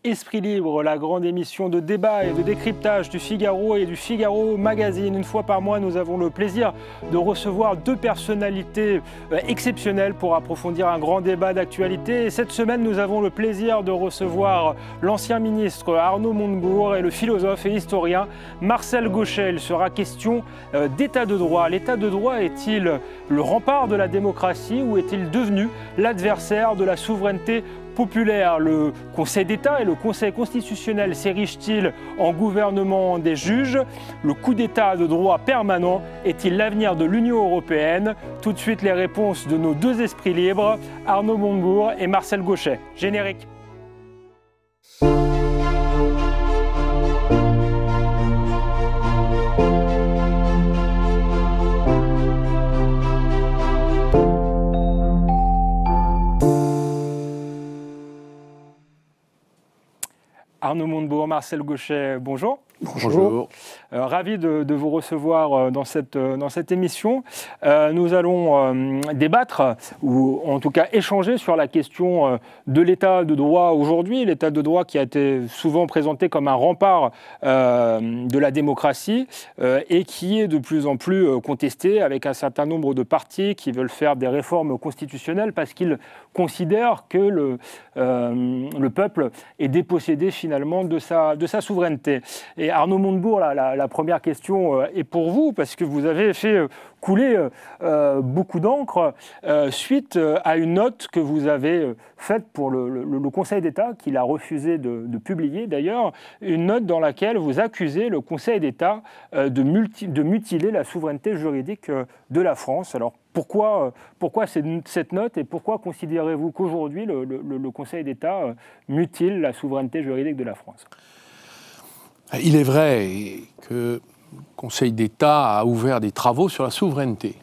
Esprit Libre, la grande émission de débat et de décryptage du Figaro et du Figaro Magazine. Une fois par mois, nous avons le plaisir de recevoir deux personnalités exceptionnelles pour approfondir un grand débat d'actualité. Et cette semaine, nous avons le plaisir de recevoir l'ancien ministre Arnaud Montebourg et le philosophe et historien Marcel Gauchet. Il sera question d'état de droit. L'état de droit est-il le rempart de la démocratie ou est-il devenu l'adversaire de la souveraineté populaire? Le Conseil d'État et le Conseil constitutionnel s'érigent-ils en gouvernement des juges? Le coup d'État de droit permanent est-il l'avenir de l'Union européenne? Tout de suite les réponses de nos deux esprits libres, Arnaud Montebourg et Marcel Gauchet. Générique. Arnaud Montebourg, Marcel Gauchet, bonjour. Bonjour. Ravi de vous recevoir dans cette émission. Nous allons débattre, ou en tout cas échanger sur la question de l'état de droit aujourd'hui, l'état de droit qui a été souvent présenté comme un rempart de la démocratie et qui est de plus en plus contesté avec un certain nombre de partis qui veulent faire des réformes constitutionnelles parce qu'ils considèrent que le peuple est dépossédé finalement de sa souveraineté. Et Arnaud Montebourg, la première question est pour vous, parce que vous avez fait couler beaucoup d'encre suite à une note que vous avez faite pour le Conseil d'État, qu'il a refusé de publier d'ailleurs, une note dans laquelle vous accusez le Conseil d'État de mutiler la souveraineté juridique de la France. Alors pourquoi cette note et pourquoi considérez-vous qu'aujourd'hui le Conseil d'État mutile la souveraineté juridique de la France ? Il est vrai que le Conseil d'État a ouvert des travaux sur la souveraineté.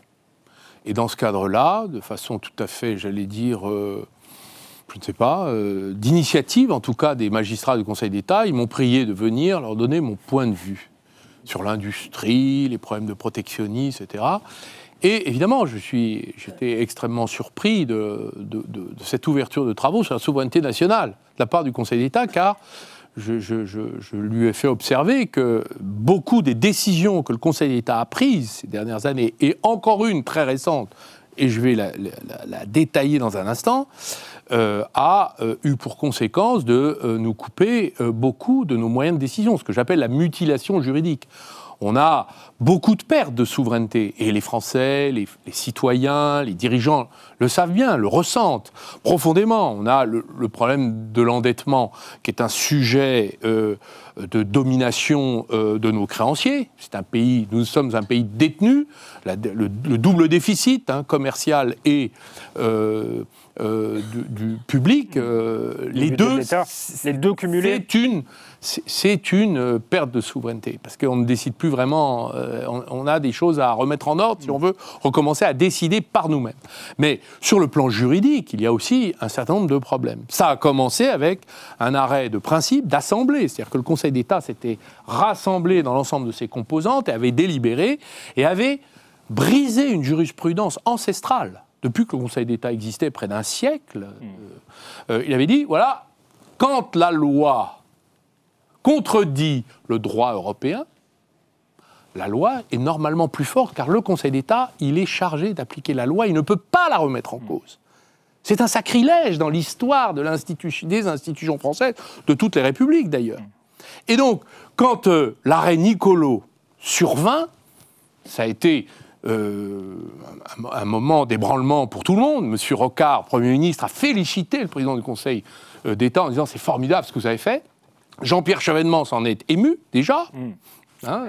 Et dans ce cadre-là, de façon tout à fait, j'allais dire, je ne sais pas, d'initiative en tout cas des magistrats du Conseil d'État, ils m'ont prié de venir leur donner mon point de vue sur l'industrie, les problèmes de protectionnisme, etc. Et évidemment, j'étais extrêmement surpris de cette ouverture de travaux sur la souveraineté nationale de la part du Conseil d'État, car je lui ai fait observer que beaucoup des décisions que le Conseil d'État a prises ces dernières années, et encore une très récente, et je vais la détailler dans un instant, a eu pour conséquence de nous couper beaucoup de nos moyens de décision, ce que j'appelle la mutilation juridique. On a beaucoup de pertes de souveraineté, et les Français, les citoyens, les dirigeants le savent bien, le ressentent profondément. On a le problème de l'endettement, qui est un sujet de domination de nos créanciers. Nous sommes un pays détenu, le double déficit commercial et du public, les deux cumulés, c'est une perte de souveraineté, parce qu'on ne décide plus vraiment, on a des choses à remettre en ordre si on veut recommencer à décider par nous-mêmes. Mais sur le plan juridique, il y a aussi un certain nombre de problèmes. Ça a commencé avec un arrêt de principe d'assemblée, c'est-à-dire que le Conseil d'État s'était rassemblé dans l'ensemble de ses composantes et avait délibéré et avait brisé une jurisprudence ancestrale. Depuis que le Conseil d'État existait près d'un siècle, il avait dit, voilà, quand la loi contredit le droit européen, la loi est normalement plus forte, car le Conseil d'État, il est chargé d'appliquer la loi, il ne peut pas la remettre en cause. C'est un sacrilège dans l'histoire des institutions françaises, de toutes les républiques d'ailleurs. Et donc, quand l'arrêt Niccolo survint, ça a été un moment d'ébranlement pour tout le monde. Monsieur Rocard, Premier ministre, a félicité le président du Conseil d'État en disant « c'est formidable ce que vous avez fait ». Jean-Pierre Chevènement s'en est ému, déjà.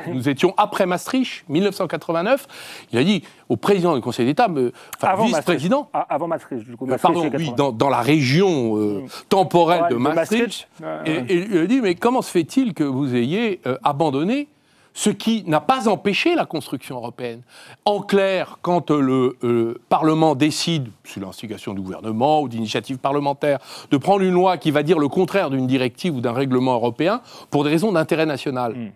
Nous étions après Maastricht, 1989. Il a dit au président du Conseil d'État, vice-président... Avant Maastricht, du coup. Pardon, oui, dans la région temporelle de Maastricht. Et il a dit, mais comment se fait-il que vous ayez abandonné ce qui n'a pas empêché la construction européenne? En clair, quand le Parlement décide, sous l'instigation du gouvernement ou d'initiative parlementaire, de prendre une loi qui va dire le contraire d'une directive ou d'un règlement européen, pour des raisons d'intérêt national,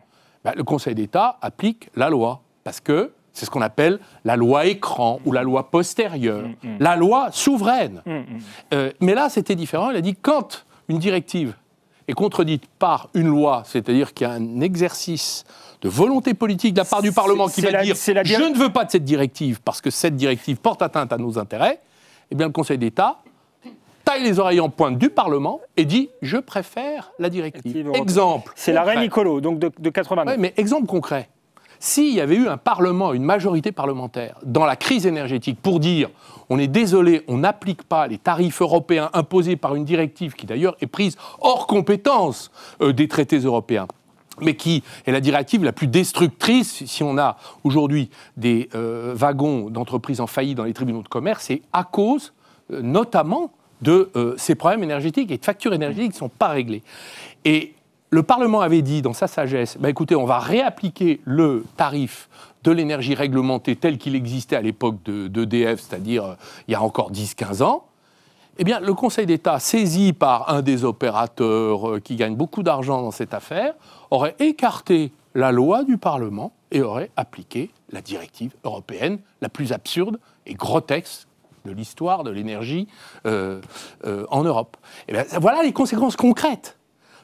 le Conseil d'État applique la loi, parce que c'est ce qu'on appelle la loi écran ou la loi postérieure, la loi souveraine. Mais là, c'était différent. Il a dit, quand une directive est contredite par une loi, c'est-à-dire qu'il y a un exercice de volonté politique de la part du Parlement qui va dire « je ne veux pas de cette directive parce que cette directive porte atteinte à nos intérêts », eh bien le Conseil d'État taille les oreilles en pointe du Parlement et dit « je préfère la directive ». Exemple. C'est l'arrêt Nicolo, donc de 89. Oui, mais exemple concret. S'il y avait eu un Parlement, une majorité parlementaire, dans la crise énergétique, pour dire « on est désolé, on n'applique pas les tarifs européens imposés par une directive qui d'ailleurs est prise hors compétence des traités européens », mais qui est la directive la plus destructrice, si on a aujourd'hui des wagons d'entreprises en faillite dans les tribunaux de commerce, c'est à cause, notamment, de ces problèmes énergétiques et de factures énergétiques qui ne sont pas réglées. Et le Parlement avait dit, dans sa sagesse, bah, écoutez, on va réappliquer le tarif de l'énergie réglementée tel qu'il existait à l'époque d'EDF, c'est-à-dire il y a encore 10-15 ans. Eh bien, le Conseil d'État, saisi par un des opérateurs qui gagne beaucoup d'argent dans cette affaire, aurait écarté la loi du Parlement et aurait appliqué la directive européenne la plus absurde et grotesque de l'histoire de l'énergie en Europe. Et bien, voilà les conséquences concrètes.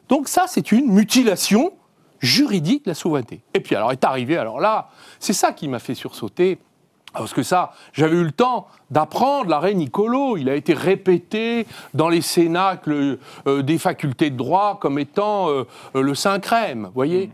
Donc ça, c'est une mutilation juridique de la souveraineté. Et puis alors est arrivé, alors là, c'est ça qui m'a fait sursauter, parce que ça, j'avais eu le temps d'apprendre l'arrêt Nicolo. Il a été répété dans les cénacles des facultés de droit comme étant le saint crème, vous voyez.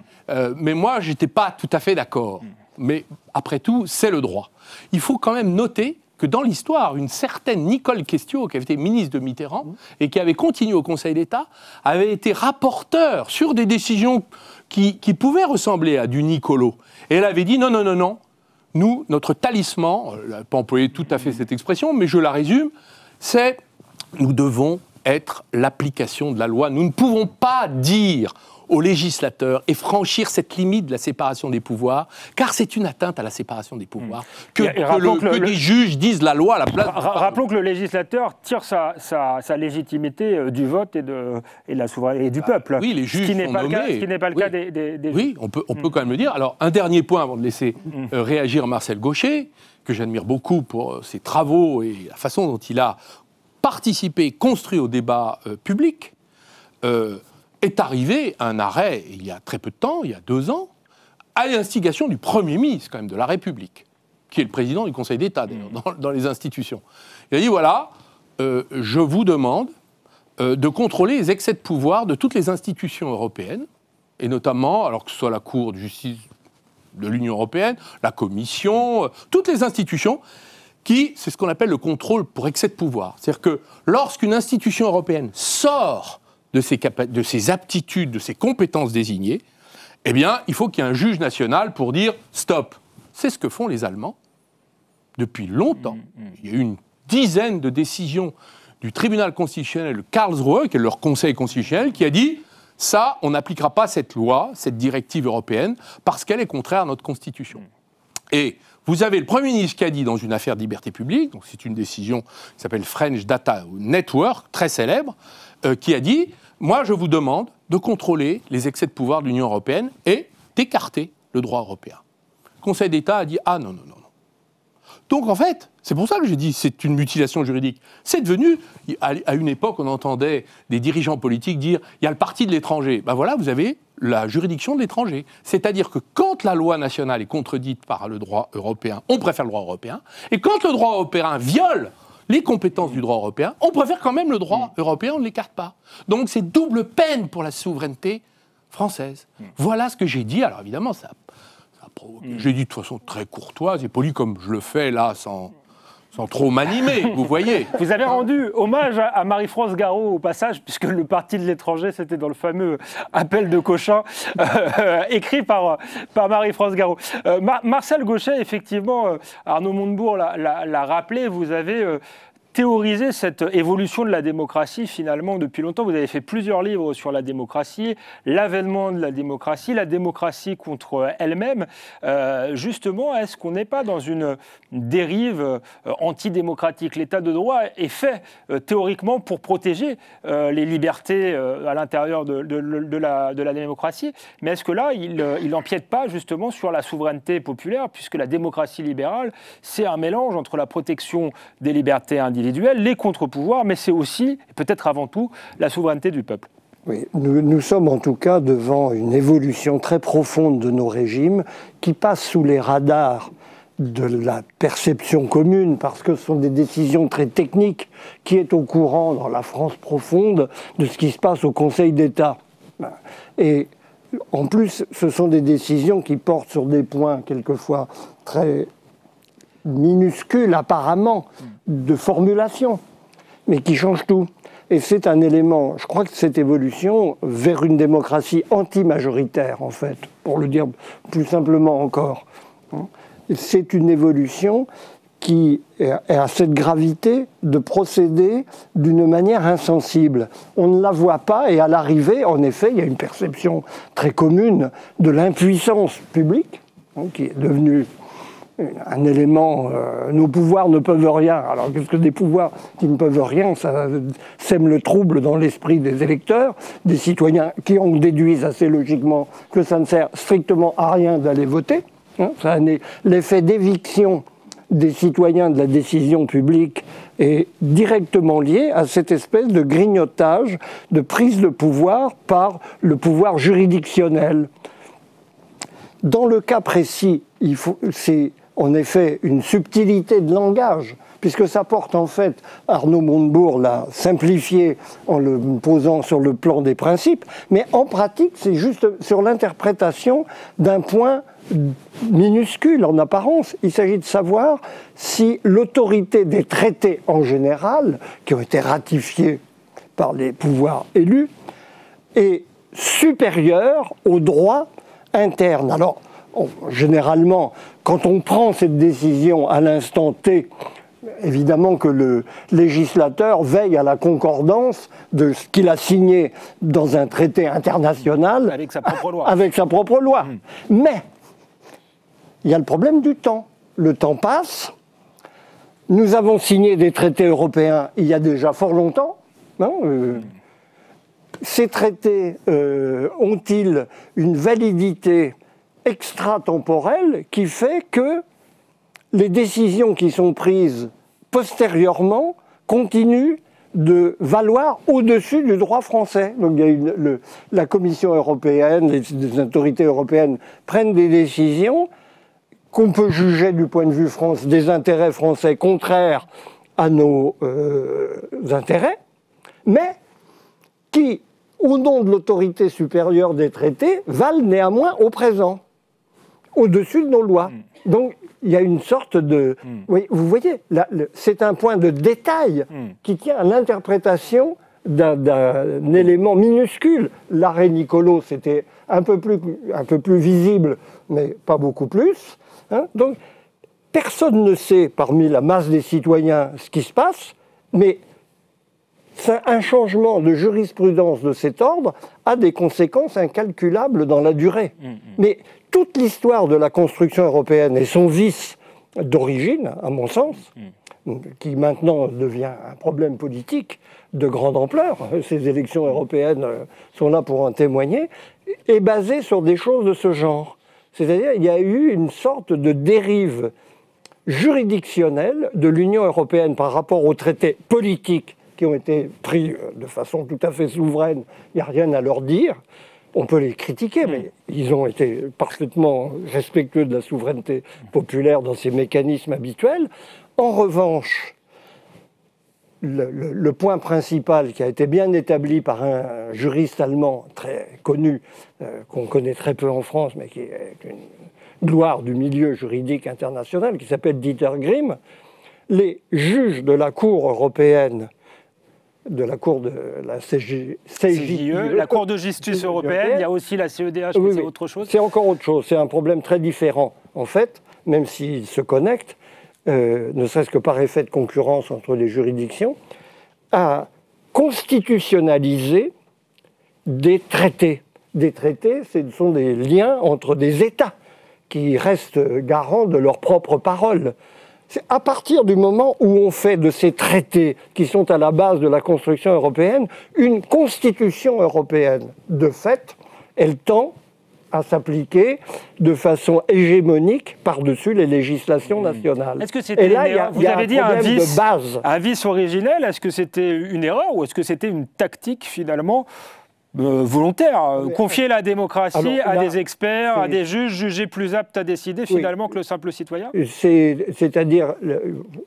Mais moi, je n'étais pas tout à fait d'accord. Mais après tout, c'est le droit. Il faut quand même noter que dans l'histoire, une certaine Nicole Questiot, qui avait été ministre de Mitterrand et qui avait continué au Conseil d'État, avait été rapporteur sur des décisions qui pouvaient ressembler à du Nicolo. Et elle avait dit non, non, non, non. Nous, notre talisman, elle n'a pas employé tout à fait cette expression, mais je la résume, c'est nous devons être l'application de la loi. Nous ne pouvons pas dire aux législateurs et franchir cette limite de la séparation des pouvoirs, car c'est une atteinte à la séparation des pouvoirs. Que les juges disent la loi à la place... Rappelons que le législateur tire sa légitimité du vote et de la souveraineté et du peuple. Oui, les juges sont nommés. Ce qui n'est pas le cas des juges. Oui, on peut quand même le dire. Alors, un dernier point avant de laisser réagir Marcel Gauchet, que j'admire beaucoup pour ses travaux et la façon dont il a participé, construit au débat public, est arrivé un arrêt, il y a très peu de temps, il y a 2 ans, à l'instigation du Premier ministre, quand même, de la République, qui est le président du Conseil d'État, d'ailleurs, dans les institutions. Il a dit, voilà, je vous demande de contrôler les excès de pouvoir de toutes les institutions européennes, et notamment, alors que ce soit la Cour de justice de l'Union européenne, la Commission, toutes les institutions, qui, c'est ce qu'on appelle le contrôle pour excès de pouvoir. C'est-à-dire que lorsqu'une institution européenne sort de ses aptitudes, de ses compétences désignées, eh bien, il faut qu'il y ait un juge national pour dire « stop ». C'est ce que font les Allemands depuis longtemps. Il y a eu une dizaine de décisions du tribunal constitutionnel de Karlsruhe, qui est leur conseil constitutionnel, qui a dit « ça, on n'appliquera pas cette loi, cette directive européenne, parce qu'elle est contraire à notre Constitution ». Et vous avez le Premier ministre qui a dit dans une affaire de liberté publique, donc c'est une décision qui s'appelle French Data Network, très célèbre, qui a dit « moi, je vous demande de contrôler les excès de pouvoir de l'Union européenne et d'écarter le droit européen ». Le Conseil d'État a dit « ah non, non, non, non ». Donc en fait, c'est pour ça que j'ai dit c'est une mutilation juridique. C'est devenu, à une époque, on entendait des dirigeants politiques dire « il y a le parti de l'étranger ». Ben voilà, vous avez la juridiction de l'étranger. C'est-à-dire que quand la loi nationale est contredite par le droit européen, on préfère le droit européen. Et quand le droit européen viole les compétences du droit européen, on préfère quand même le droit européen, on ne l'écarte pas. Donc c'est double peine pour la souveraineté française. Voilà ce que j'ai dit. Alors évidemment, ça a provoqué. J'ai dit de façon très courtoise et polie, comme je le fais là, sans trop m'animer, vous voyez. Vous avez rendu hommage à Marie-France Garot au passage, puisque le parti de l'étranger, c'était dans le fameux appel de Cochin, écrit par Marie-France Garot. Marcel Gauchet, effectivement, Arnaud Montebourg l'a rappelé, vous avez théoriser cette évolution de la démocratie finalement depuis longtemps. Vous avez fait plusieurs livres sur la démocratie, l'avènement de la démocratie contre elle-même. Justement, est-ce qu'on n'est pas dans une dérive antidémocratique? L'état de droit est fait théoriquement pour protéger les libertés à l'intérieur de la démocratie. Mais est-ce que là, il n'empiète pas justement sur la souveraineté populaire, puisque la démocratie libérale, c'est un mélange entre la protection des libertés individuelles, les contre-pouvoirs, mais c'est aussi, et peut-être avant tout, la souveraineté du peuple. Oui, nous sommes en tout cas devant une évolution très profonde de nos régimes qui passe sous les radars de la perception commune, parce que ce sont des décisions très techniques. Qui est au courant dans la France profonde de ce qui se passe au Conseil d'État? Et en plus, ce sont des décisions qui portent sur des points quelquefois très minuscules apparemment de formulation, mais qui changent tout. Et c'est un élément, je crois que cette évolution vers une démocratie anti-majoritaire, en fait, pour le dire plus simplement encore, c'est une évolution qui a cette gravité de procéder d'une manière insensible. On ne la voit pas, et à l'arrivée, en effet, il y a une perception très commune de l'impuissance publique, qui est devenue un élément, nos pouvoirs ne peuvent rien. Alors qu'est-ce que des pouvoirs qui ne peuvent rien? Ça sème le trouble dans l'esprit des électeurs, des citoyens qui en déduisent assez logiquement que ça ne sert strictement à rien d'aller voter. L'effet d'éviction des citoyens de la décision publique est directement lié à cette espèce de grignotage, de prise de pouvoir par le pouvoir juridictionnel. Dans le cas précis, c'est en effet une subtilité de langage, puisque ça porte en fait, Arnaud Montebourg l'a simplifié en le posant sur le plan des principes, mais en pratique, c'est juste sur l'interprétation d'un point minuscule en apparence. Il s'agit de savoir si l'autorité des traités en général, qui ont été ratifiés par les pouvoirs élus, est supérieure au droit interne. Alors, généralement, quand on prend cette décision à l'instant T, évidemment que le législateur veille à la concordance de ce qu'il a signé dans un traité international avec sa propre loi. Avec sa propre loi. Mais il y a le problème du temps. Le temps passe. Nous avons signé des traités européens il y a déjà fort longtemps. Ces traités ont-ils une validité extratemporelle qui fait que les décisions qui sont prises postérieurement continuent de valoir au-dessus du droit français? Donc il y a la Commission européenne, les autorités européennes prennent des décisions qu'on peut juger du point de vue des intérêts français contraires à nos intérêts, mais qui, au nom de l'autorité supérieure des traités, valent néanmoins au présent, au-dessus de nos lois. Donc, il y a une sorte de... Oui, vous voyez, c'est un point de détail qui tient à l'interprétation d'un élément minuscule. L'arrêt Niccolo, c'était un peu plus visible, mais pas beaucoup plus. Donc, personne ne sait, parmi la masse des citoyens, ce qui se passe, mais un changement de jurisprudence de cet ordre a des conséquences incalculables dans la durée. Mais toute l'histoire de la construction européenne et son vice d'origine, à mon sens, qui maintenant devient un problème politique de grande ampleur, ces élections européennes sont là pour en témoigner, est basée sur des choses de ce genre. C'est-à-dire qu'il y a eu une sorte de dérive juridictionnelle de l'Union européenne par rapport aux traités politiques qui ont été pris de façon tout à fait souveraine, il n'y a rien à leur dire. On peut les critiquer, mais ils ont été parfaitement respectueux de la souveraineté populaire dans ces mécanismes habituels. En revanche, le point principal qui a été bien établi par un juriste allemand très connu, qu'on connaît très peu en France, mais qui est une gloire du milieu juridique international, qui s'appelle Dieter Grimm, les juges de la Cour européenne, de la Cour de la CJUE, la Cour de justice européenne, il y a aussi la CEDH, mais c'est autre chose. C'est encore autre chose, c'est un problème très différent. En fait, même s'ils se connectent, ne serait-ce que par effet de concurrence entre les juridictions, à constitutionnaliser des traités. Des traités, ce sont des liens entre des États qui restent garants de leur propre parole. C'est à partir du moment où on fait de ces traités, qui sont à la base de la construction européenne, une constitution européenne. De fait, elle tend à s'appliquer de façon hégémonique par-dessus les législations nationales. Est-ce que c'était une erreur ? Vous avez dit un vice originel, est-ce que c'était une erreur ou est-ce que c'était une tactique finalement volontaire. Confier la démocratie à des experts, à des juges jugés plus aptes à décider finalement que le simple citoyen. C'est-à-dire,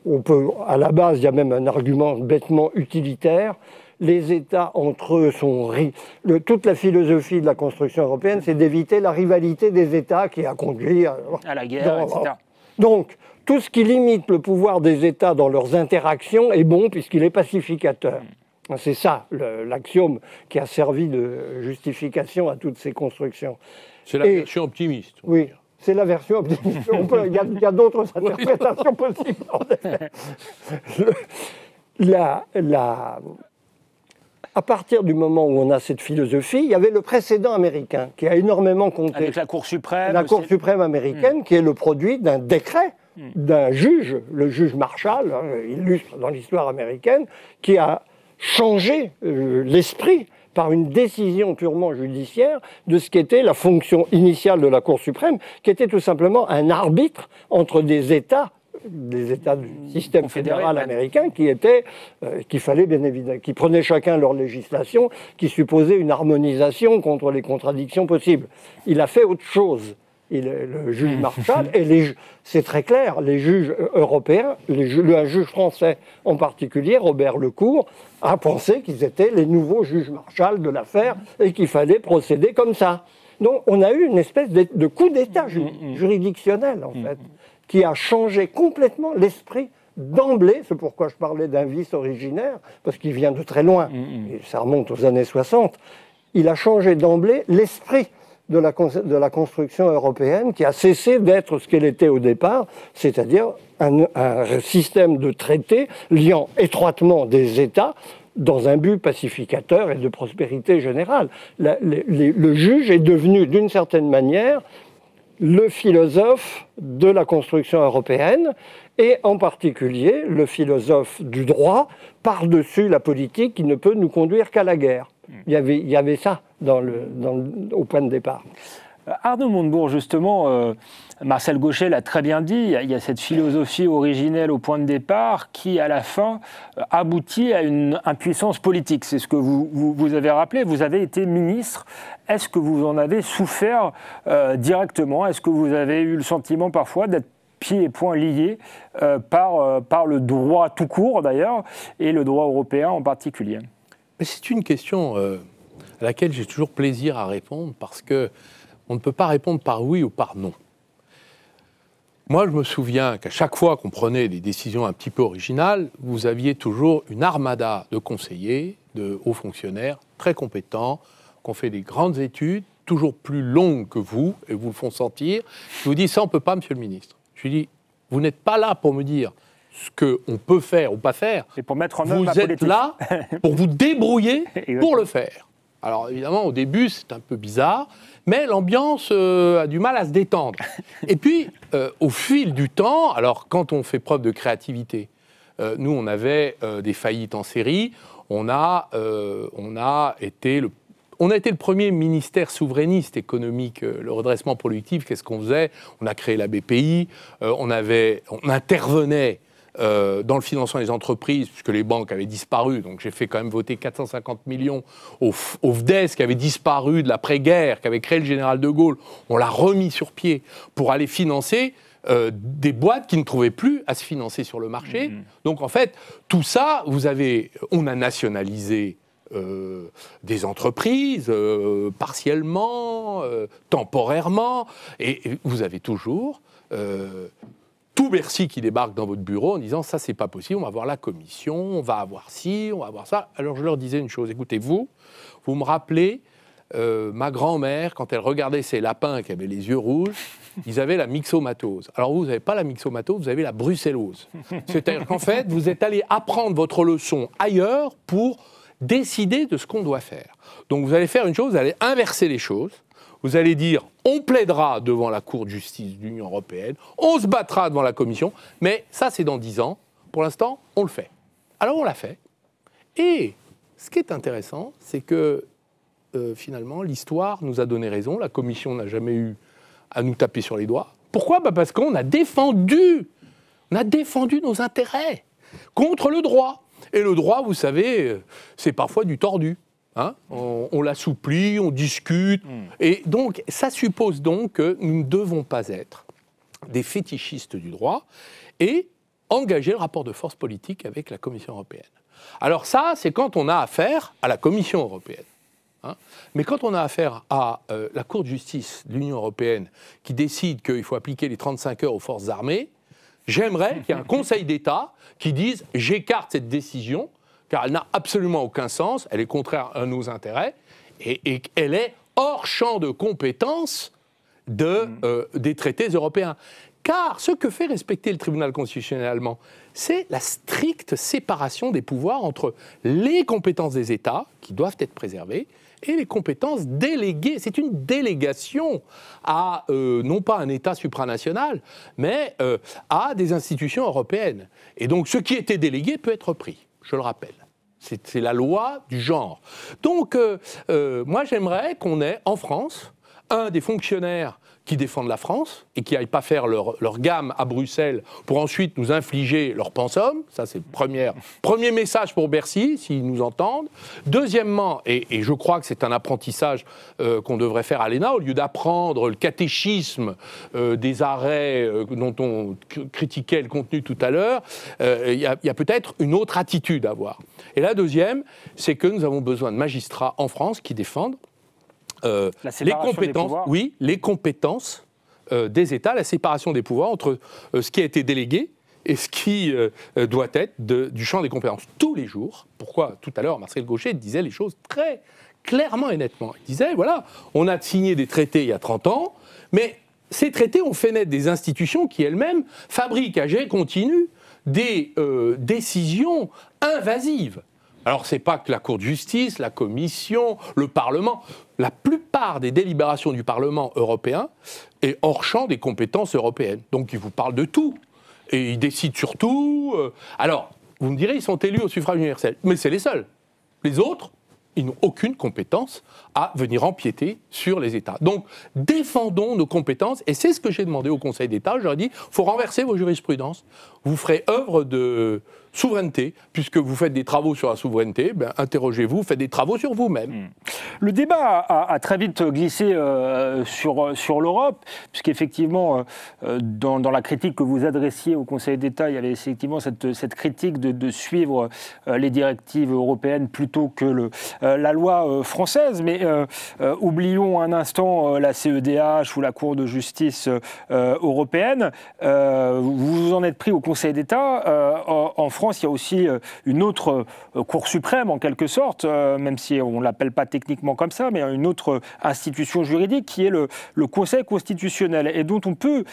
on peut, à la base, il y a même un argument bêtement utilitaire. Les États entre eux sont... toute la philosophie de la construction européenne, c'est d'éviter la rivalité des États qui a conduit à la guerre, etc. Donc, tout ce qui limite le pouvoir des États dans leurs interactions est bon puisqu'il est pacificateur. C'est ça, l'axiome qui a servi de justification à toutes ces constructions. C'est la version optimiste. Oui, c'est la version optimiste. Il y a d'autres interprétations possibles. À partir du moment où on a cette philosophie, il y avait le précédent américain qui a énormément compté. Avec la Cour suprême. La Cour suprême américaine, qui est le produit d'un décret d'un juge, le juge Marshall, illustre dans l'histoire américaine, qui a changé l'esprit par une décision purement judiciaire de ce qu'était la fonction initiale de la Cour suprême, qui était tout simplement un arbitre entre des États du système fédéral américain qui fallait bien évidemment, qui prenaient chacun leur législation, qui supposait une harmonisation contre les contradictions possibles. Il a fait autre chose. Le juge Marshall, et c'est très clair, les juges européens, un juge français en particulier, Robert Lecour, a pensé qu'ils étaient les nouveaux juges Marshall de l'affaire et qu'il fallait procéder comme ça. Donc on a eu une espèce de coup d'État juridictionnel, en fait, qui a changé complètement l'esprit d'emblée. C'est pourquoi je parlais d'un vice originaire, parce qu'il vient de très loin, et ça remonte aux années 60. Il a changé d'emblée l'esprit de la construction européenne, qui a cessé d'être ce qu'elle était au départ, c'est-à-dire un système de traités liant étroitement des États dans un but pacificateur et de prospérité générale. Le juge est devenu, d'une certaine manière, le philosophe de la construction européenne, et en particulier le philosophe du droit par-dessus la politique qui ne peut nous conduire qu'à la guerre. Il y avait ça au point de départ. Arnaud Montebourg, justement, Marcel Gauchet l'a très bien dit, il y a cette philosophie originelle au point de départ qui, à la fin, aboutit à une impuissance politique. C'est ce que vous avez rappelé. Vous avez été ministre. Est-ce que vous en avez souffert directement? Est-ce que vous avez eu le sentiment parfois d'être pieds et poings liés par le droit tout court, d'ailleurs, et le droit européen en particulier? Mais c'est une question à laquelle j'ai toujours plaisir à répondre, parce qu'on ne peut pas répondre par oui ou par non. Moi, je me souviens qu'à chaque fois qu'on prenait des décisions un petit peu originales, vous aviez toujours une armada de conseillers, de hauts fonctionnaires très compétents, qui ont fait des grandes études, toujours plus longues que vous, et vous le font sentir. Je vous dis, ça, on ne peut pas, monsieur le ministre. Je lui dis, vous n'êtes pas là pour me dire ce qu'on peut faire ou pas faire. Et pour mettre en œuvre la politique. Vous êtes là pour vous débrouiller pour le faire. Alors évidemment, au début, c'est un peu bizarre, mais l'ambiance a du mal à se détendre. Et puis, au fil du temps, alors quand on fait preuve de créativité, nous, on avait des faillites en série, on a été le premier ministère souverainiste économique, le redressement productif. Qu'est-ce qu'on faisait? On a créé la BPI, on intervenait dans le financement des entreprises, puisque les banques avaient disparu, donc j'ai fait quand même voter 450 millions au FDES qui avait disparu de l'après-guerre, qui avait créé le général de Gaulle. On l'a remis sur pied pour aller financer des boîtes qui ne trouvaient plus à se financer sur le marché. Donc en fait, tout ça, on a nationalisé des entreprises, partiellement, temporairement, et vous avez toujours tout Bercy qui débarque dans votre bureau en disant « ça, c'est pas possible, on va avoir la commission, on va avoir ci, on va avoir ça ». Alors je leur disais une chose, écoutez, vous me rappelez ma grand-mère, quand elle regardait ses lapins qui avaient les yeux rouges, ils avaient la myxomatose. Alors vous n'avez pas la myxomatose, vous avez la brucellose. C'est-à-dire qu'en fait, vous êtes allé apprendre votre leçon ailleurs pour décider de ce qu'on doit faire. Donc vous allez faire une chose, vous allez inverser les choses. Vous allez dire, on plaidera devant la Cour de justice de l'Union européenne, on se battra devant la Commission, mais ça c'est dans 10 ans. Pour l'instant, on le fait. Alors on l'a fait. Et ce qui est intéressant, c'est que finalement, l'histoire nous a donné raison. La Commission n'a jamais eu à nous taper sur les doigts. Pourquoi? Parce qu'on a défendu nos intérêts contre le droit. Et le droit, vous savez, c'est parfois du tordu. Hein, on l'assouplit, on discute. Et donc, ça suppose donc que nous ne devons pas être des fétichistes du droit et engager le rapport de force politique avec la Commission européenne. Alors ça, c'est quand on a affaire à la Commission européenne. Hein. Mais quand on a affaire à la Cour de justice de l'Union européenne qui décide qu'il faut appliquer les 35 heures aux forces armées, j'aimerais qu'il y ait un Conseil d'État qui dise « j'écarte cette décision » car elle n'a absolument aucun sens, elle est contraire à nos intérêts, et elle est hors champ de compétence des traités européens. Car ce que fait respecter le tribunal constitutionnel allemand, c'est la stricte séparation des pouvoirs entre les compétences des États, qui doivent être préservées, et les compétences déléguées. C'est une délégation à, non pas un État supranational, mais à des institutions européennes. Et donc ce qui était délégué peut être pris, je le rappelle. C'est la loi du genre. Donc, moi, j'aimerais qu'on ait, en France, un des fonctionnaires qui défendent la France et qui n'aillent pas faire leur gamme à Bruxelles pour ensuite nous infliger leur pensum. Ça, c'est le premier message pour Bercy, s'ils nous entendent. Deuxièmement, et je crois que c'est un apprentissage qu'on devrait faire à l'ENA, au lieu d'apprendre le catéchisme des arrêts dont on critiquait le contenu tout à l'heure, il y a peut-être une autre attitude à avoir. Et la deuxième, c'est que nous avons besoin de magistrats en France qui défendent les compétences, oui, les compétences des États, la séparation des pouvoirs entre ce qui a été délégué et ce qui doit être du champ des compétences. Tous les jours, pourquoi tout à l'heure Marcel Gauchet disait les choses très clairement et nettement. Il disait, voilà, on a signé des traités il y a 30 ans, mais ces traités ont fait naître des institutions qui elles-mêmes fabriquent à jet continu des décisions invasives. Alors, ce n'est pas que la Cour de justice, la Commission, le Parlement. La plupart des délibérations du Parlement européen est hors champ des compétences européennes. Donc, ils vous parlent de tout. Et ils décident sur tout. Alors, vous me direz, ils sont élus au suffrage universel. Mais c'est les seuls. Les autres, ils n'ont aucune compétence à venir empiéter sur les États. Donc, défendons nos compétences. Et c'est ce que j'ai demandé au Conseil d'État. Je leur ai dit, il faut renverser vos jurisprudences. Vous ferez œuvre de souveraineté, puisque vous faites des travaux sur la souveraineté, ben, interrogez-vous, faites des travaux sur vous-même. Le débat a très vite glissé sur l'Europe, puisqu'effectivement, dans la critique que vous adressiez au Conseil d'État, il y avait effectivement cette critique de suivre les directives européennes plutôt que la loi française. Mais oublions un instant la CEDH ou la Cour de justice européenne. Vous vous en êtes pris au Conseil d'État. En France, il y a aussi une autre Cour suprême, en quelque sorte, même si on ne l'appelle pas techniquement comme ça, mais une autre institution juridique qui est le Conseil constitutionnel, et dont on peut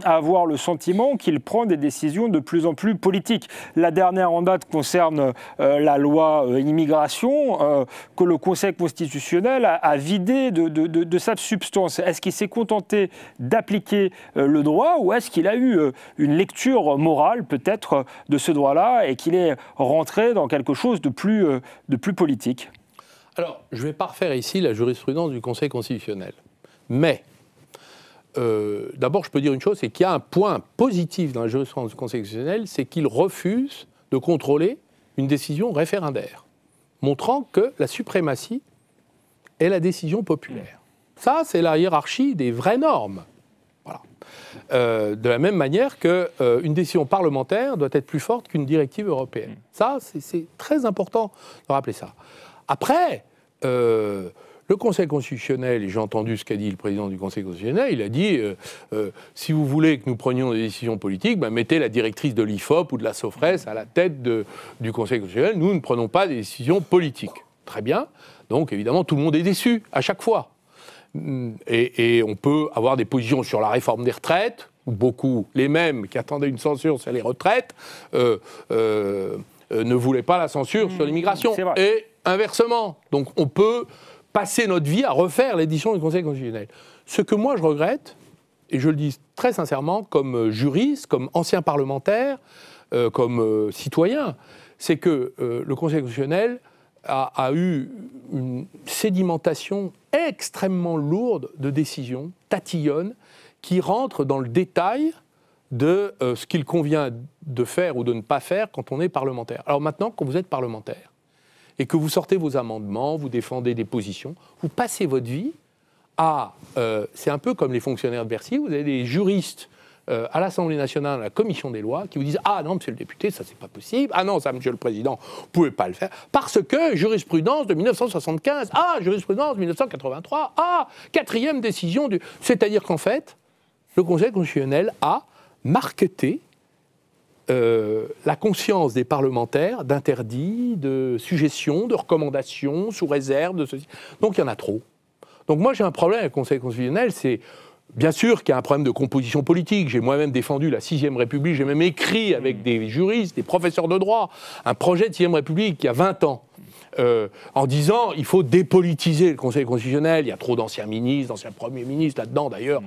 avoir le sentiment qu'il prend des décisions de plus en plus politiques. La dernière en date concerne la loi immigration, que le Conseil constitutionnel a vidé de sa substance. Est-ce qu'il s'est contenté d'appliquer le droit, ou est-ce qu'il a eu une lecture morale, peut-être, de ce droit-là, et qu'il est rentré dans quelque chose de plus politique? Alors, je ne vais pas refaire ici la jurisprudence du Conseil constitutionnel. Mais, d'abord, je peux dire une chose, c'est qu'il y a un point positif dans la jurisprudence du Conseil constitutionnel, c'est qu'il refuse de contrôler une décision référendaire, montrant que la suprématie est la décision populaire. Ça, c'est la hiérarchie des vraies normes. Voilà. De la même manière qu'une décision parlementaire doit être plus forte qu'une directive européenne. Ça, c'est très important de rappeler ça. Après, le Conseil constitutionnel, et j'ai entendu ce qu'a dit le président du Conseil constitutionnel, il a dit si vous voulez que nous prenions des décisions politiques, ben, mettez la directrice de l'IFOP ou de la SOFRES à la tête du Conseil constitutionnel. Nous ne prenons pas des décisions politiques. Très bien. Donc, évidemment, tout le monde est déçu à chaque fois. Et on peut avoir des positions sur la réforme des retraites, où beaucoup, les mêmes qui attendaient une censure sur les retraites, ne voulaient pas la censure sur l'immigration. Et inversement. Donc on peut passer notre vie à refaire l'édition du Conseil constitutionnel. Ce que moi je regrette, et je le dis très sincèrement, comme juriste, comme ancien parlementaire, comme citoyen, c'est que le Conseil constitutionnel a eu une sédimentation extrêmement lourde de décisions tatillonnes qui rentrent dans le détail de ce qu'il convient de faire ou de ne pas faire quand on est parlementaire. Alors maintenant, quand vous êtes parlementaire, et que vous sortez vos amendements, vous défendez des positions, vous passez votre vie à... c'est un peu comme les fonctionnaires de Bercy, vous avez des juristes à l'Assemblée nationale, à la Commission des lois, qui vous disent « Ah non, monsieur le député, ça c'est pas possible. Ah non, ça, monsieur le président, vous pouvez pas le faire. Parce que jurisprudence de 1975. Ah, jurisprudence de 1983. Ah, 4e décision du... » C'est-à-dire qu'en fait, le Conseil constitutionnel a marqueté la conscience des parlementaires d'interdits, de suggestions, de recommandations, sous réserve, de ceci. Donc il y en a trop. Donc moi j'ai un problème avec le Conseil constitutionnel, c'est... Bien sûr qu'il y a un problème de composition politique. J'ai moi-même défendu la 6e République. J'ai même écrit avec des juristes, des professeurs de droit, un projet de 6e République il y a 20 ans. En disant il faut dépolitiser le Conseil constitutionnel. Il y a trop d'anciens ministres, d'anciens premiers ministres là-dedans d'ailleurs.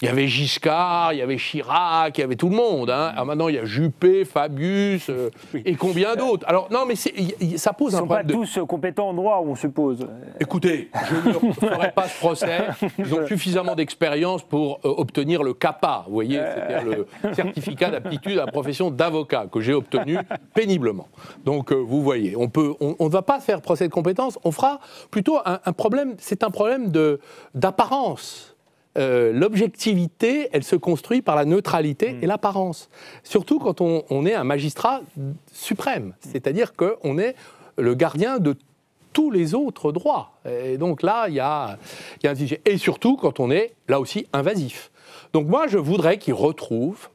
Il y avait Giscard, il y avait Chirac, il y avait tout le monde. Hein. Alors maintenant il y a Juppé, Fabius et combien d'autres. Alors non mais ça pose un problème. Ils ne sont pas tous compétents en droit, on suppose. Écoutez, je ne ferai pas ce procès. Ils ont suffisamment d'expérience pour obtenir le CAPA, vous voyez, c'est-à-dire le certificat d'aptitude à la profession d'avocat que j'ai obtenu péniblement. Donc vous voyez, on ne va pas faire procès de compétence, on fera plutôt un problème, c'est un problème d'apparence. L'objectivité, elle se construit par la neutralité et l'apparence. Surtout quand on est un magistrat suprême, c'est-à-dire qu'on est le gardien de tous les autres droits. Et donc là, il y a un sujet. Et surtout quand on est, là aussi, invasif. Donc moi, je voudrais qu'il retrouve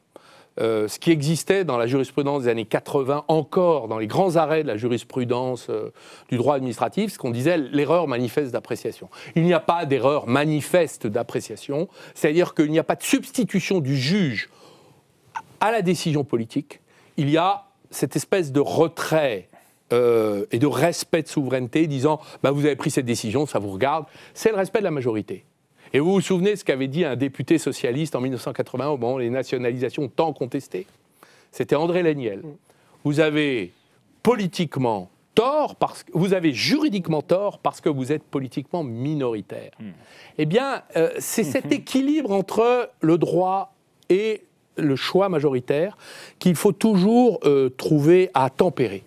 ce qui existait dans la jurisprudence des années 80, encore dans les grands arrêts de la jurisprudence du droit administratif, ce qu'on disait l'erreur manifeste d'appréciation. Il n'y a pas d'erreur manifeste d'appréciation, c'est-à-dire qu'il n'y a pas de substitution du juge à la décision politique. Il y a cette espèce de retrait et de respect de souveraineté, disant bah, « vous avez pris cette décision, ça vous regarde », c'est le respect de la majorité. Et vous vous souvenez de ce qu'avait dit un député socialiste en 1981 au moment où les nationalisations tant contestées? C'était André Léniel. Vous avez politiquement tort, vous avez juridiquement tort parce que vous êtes politiquement minoritaire. Eh bien, c'est cet équilibre entre le droit et le choix majoritaire qu'il faut toujours trouver à tempérer.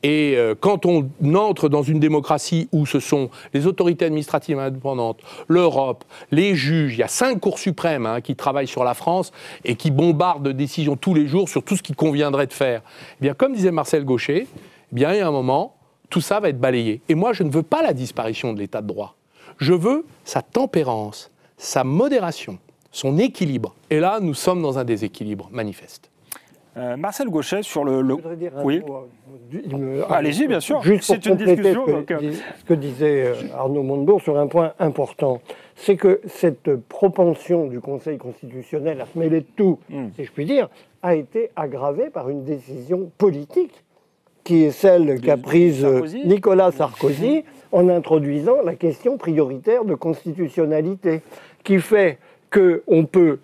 Et quand on entre dans une démocratie où ce sont les autorités administratives indépendantes, l'Europe, les juges, il y a 5 cours suprêmes qui travaillent sur la France et qui bombardent de décisions tous les jours sur tout ce qu'il conviendrait de faire. Eh bien, comme disait Marcel Gauchet, eh bien, il y a un moment, tout ça va être balayé. Et moi, je ne veux pas la disparition de l'état de droit. Je veux sa tempérance, sa modération, son équilibre. Et là, nous sommes dans un déséquilibre manifeste. Marcel Gauchet, sur le... Je voudrais dire un oui. mot. Allez-y, bien sûr. C'est une discussion. Ce que disait Arnaud Montebourg sur un point important, c'est que cette propension du Conseil constitutionnel à se mêler de tout, si je puis dire, a été aggravée par une décision politique qui est celle qu'a prise Nicolas Sarkozy en introduisant la question prioritaire de constitutionnalité, qui fait qu'on peut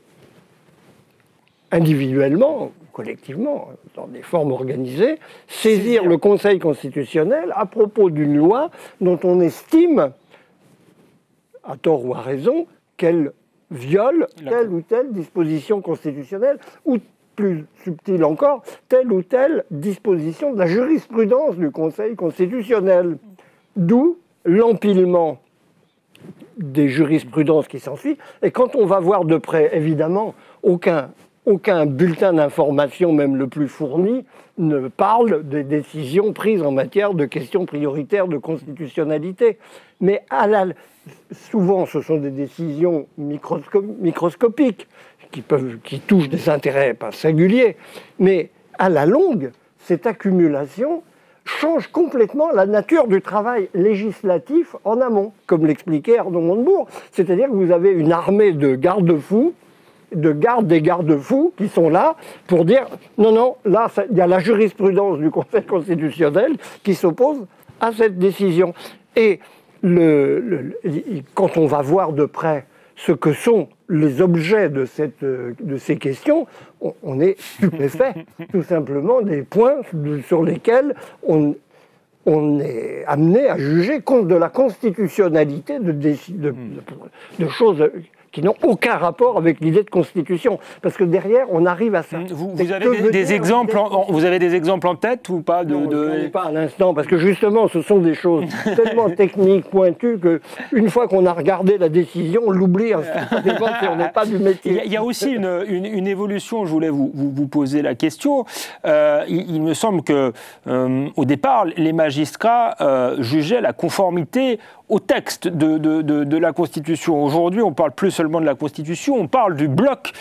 individuellement, collectivement, dans des formes organisées, saisir le Conseil constitutionnel à propos d'une loi dont on estime, à tort ou à raison, qu'elle viole telle ou telle disposition constitutionnelle, ou plus subtil encore, telle ou telle disposition de la jurisprudence du Conseil constitutionnel. D'où l'empilement des jurisprudences qui s'ensuit. Et quand on va voir de près, évidemment, aucun bulletin d'information, même le plus fourni, ne parle des décisions prises en matière de questions prioritaires de constitutionnalité. Mais souvent, ce sont des décisions microscopiques qui touchent des intérêts pas singuliers. Mais à la longue, cette accumulation change complètement la nature du travail législatif en amont, comme l'expliquait Arnaud Montebourg. C'est-à-dire que vous avez une armée de garde-fous, des garde-fous qui sont là pour dire non, là, il y a la jurisprudence du Conseil constitutionnel qui s'oppose à cette décision. Et quand on va voir de près ce que sont les objets de ces questions, on est stupéfait, tout simplement, des points sur lesquels on est amené à juger compte de la constitutionnalité de choses qui n'ont aucun rapport avec l'idée de constitution. Parce que derrière, on arrive à ça. Vous avez des exemples en tête ou pas Non, je n'en ai pas à l'instant, parce que justement, ce sont des choses tellement techniques, pointues, qu'une fois qu'on a regardé la décision, on l'oublie, hein, si on n'est pas du métier. Il y a aussi une évolution, je voulais vous poser la question. Il me semble que, au départ, les magistrats jugeaient la conformité au texte de la Constitution. Aujourd'hui, on ne parle plus seulement de la Constitution, on parle du bloc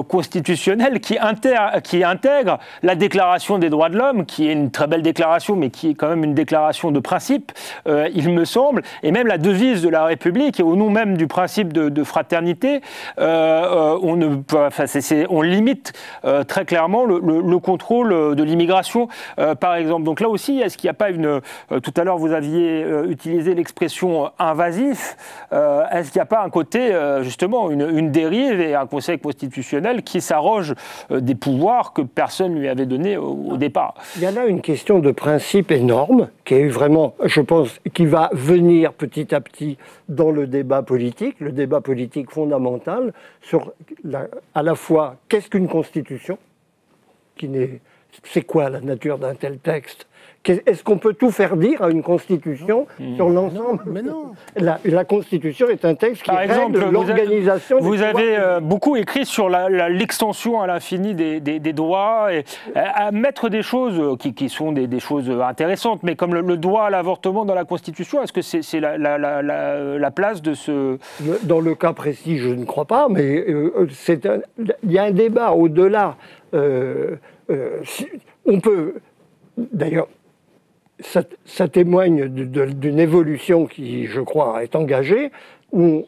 constitutionnel qui intègre la Déclaration des droits de l'homme, qui est une très belle déclaration, mais qui est quand même une déclaration de principe, il me semble, et même la devise de la République, et au nom même du principe de fraternité, on limite très clairement le contrôle de l'immigration, par exemple. Donc là aussi, est-ce qu'il n'y a pas tout à l'heure, vous aviez utilisé l'expression invasif, est-ce qu'il n'y a pas un côté, justement, une dérive et un Conseil constitutionnel qui s'arroge des pouvoirs que personne ne lui avait donnés au départ? Il y a là une question de principe énorme, qui est vraiment, je pense, qui va venir petit à petit dans le débat politique fondamental, sur à la fois, qu'est-ce qu'une constitution? C'est quoi la nature d'un tel texte? Est-ce qu'on peut tout faire dire à une constitution sur l'ensemble? Mais non. La constitution est un texte qui règle l'organisation. Vous avez beaucoup écrit sur l'extension à l'infini des droits, et à mettre des choses qui sont des choses intéressantes, mais comme le droit à l'avortement dans la Constitution, est-ce que c'est la place de ce... Dans le cas précis, je ne crois pas, mais il y a un débat au-delà. On peut... D'ailleurs, ça témoigne d'une évolution qui, je crois, est engagée, où,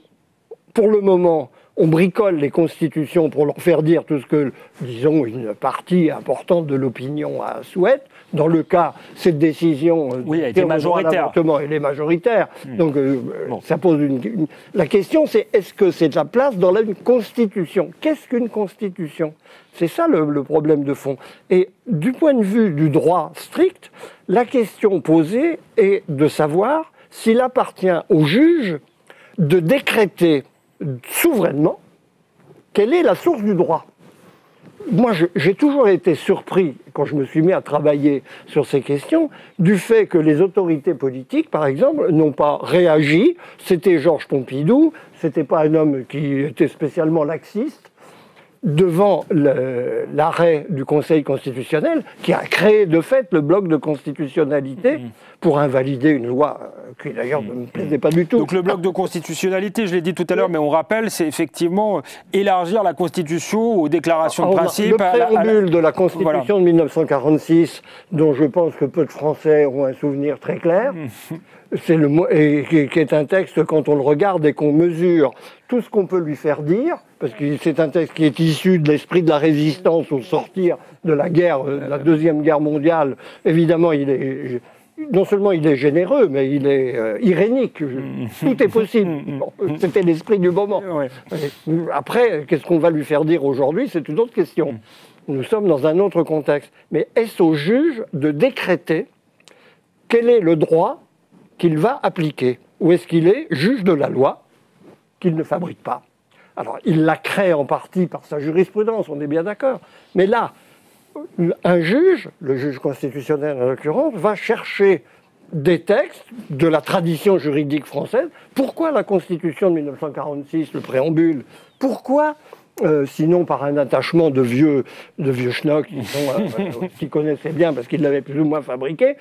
pour le moment, on bricole les constitutions pour leur faire dire tout ce que, disons, une partie importante de l'opinion souhaite. Dans le cas, cette décision était majoritaire. Elle est majoritaire. Donc, ça pose la question, c'est est-ce que c'est de la place dans une constitution? Qu'est-ce qu'une constitution? C'est ça le problème de fond. Et du point de vue du droit strict, la question posée est de savoir s'il appartient au juge de décréter souverainement quelle est la source du droit. Moi, j'ai toujours été surpris, quand je me suis mis à travailler sur ces questions, du fait que les autorités politiques, par exemple, n'ont pas réagi. C'était Georges Pompidou, c'était pas un homme qui était spécialement laxiste, devant l'arrêt du Conseil constitutionnel, qui a créé de fait le bloc de constitutionnalité pour invalider une loi qui d'ailleurs ne me plaisait pas du tout. Donc le bloc de constitutionnalité, je l'ai dit tout à l'heure, mais on rappelle, c'est effectivement élargir la Constitution aux déclarations de principe. Le préambule de la Constitution de 1946, dont je pense que peu de Français ont un souvenir très clair, qui est un texte, quand on le regarde et qu'on mesure tout ce qu'on peut lui faire dire, parce que c'est un texte qui est issu de l'esprit de la résistance au sortir de la guerre, de la Deuxième Guerre mondiale. Évidemment, non seulement il est généreux, mais il est irénique. Tout est possible. C'était l'esprit du moment. Après, qu'est-ce qu'on va lui faire dire aujourd'hui? C'est une autre question. Nous sommes dans un autre contexte. Mais est-ce au juge de décréter quel est le droit qu'il va appliquer? Ou est-ce qu'il est juge de la loi qu'il ne fabrique pas? Alors, il la crée en partie par sa jurisprudence, on est bien d'accord. Mais là, un juge, le juge constitutionnel en l'occurrence, va chercher des textes de la tradition juridique française. Pourquoi la Constitution de 1946, le préambule? Pourquoi, sinon par un attachement de vieux schnocks qui connaissaient bien parce qu'ils l'avaient plus ou moins fabriqué,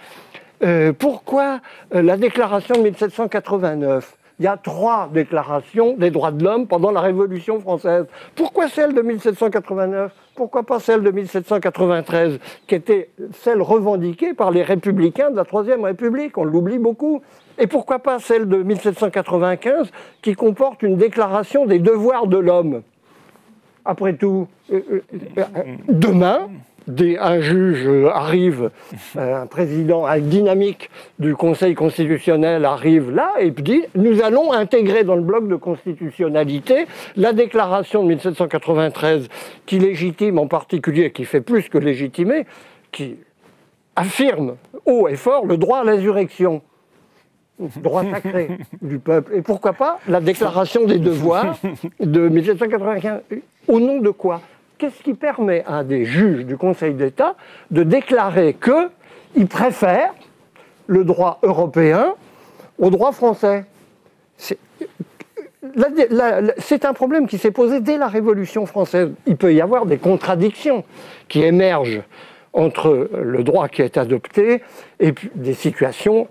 pourquoi la déclaration de 1789? Il y a 3 déclarations des droits de l'homme pendant la Révolution française. Pourquoi celle de 1789? Pourquoi pas celle de 1793, qui était celle revendiquée par les républicains de la Troisième République? On l'oublie beaucoup. Et pourquoi pas celle de 1795, qui comporte une déclaration des devoirs de l'homme? Après tout, demain, un juge arrive, un président dynamique du Conseil constitutionnel arrive là et dit « Nous allons intégrer dans le bloc de constitutionnalité la déclaration de 1793 qui légitime en particulier, qui fait plus que légitimer, qui affirme haut et fort le droit à l'insurrection. » droit sacré du peuple. Et pourquoi pas la déclaration des devoirs de 1795. Au nom de quoi? Qu'est-ce qui permet à des juges du Conseil d'État de déclarer qu'ils préfèrent le droit européen au droit français? C'est un problème qui s'est posé dès la Révolution française. Il peut y avoir des contradictions qui émergent entre le droit qui est adopté et puis des situations.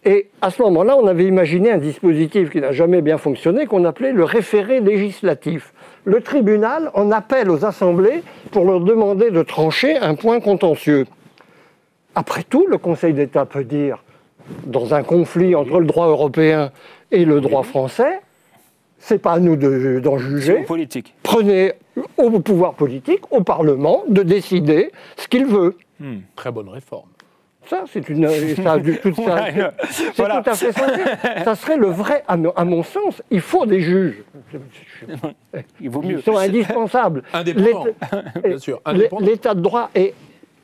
Et à ce moment-là, on avait imaginé un dispositif qui n'a jamais bien fonctionné, qu'on appelait le référé législatif. Le tribunal en appelle aux assemblées pour leur demander de trancher un point contentieux. Après tout, le Conseil d'État peut dire, dans un conflit entre le droit européen et le droit français, c'est pas à nous d'en juger. Politique. Prenez au pouvoir politique, au Parlement, de décider ce qu'il veut. Très bonne réforme. Ça, c'est tout à fait sensé. Ça serait le vrai, à mon sens, il faut des juges. Il vaut mieux. Ils sont indispensables. Indépendants, bien sûr. L'état de droit est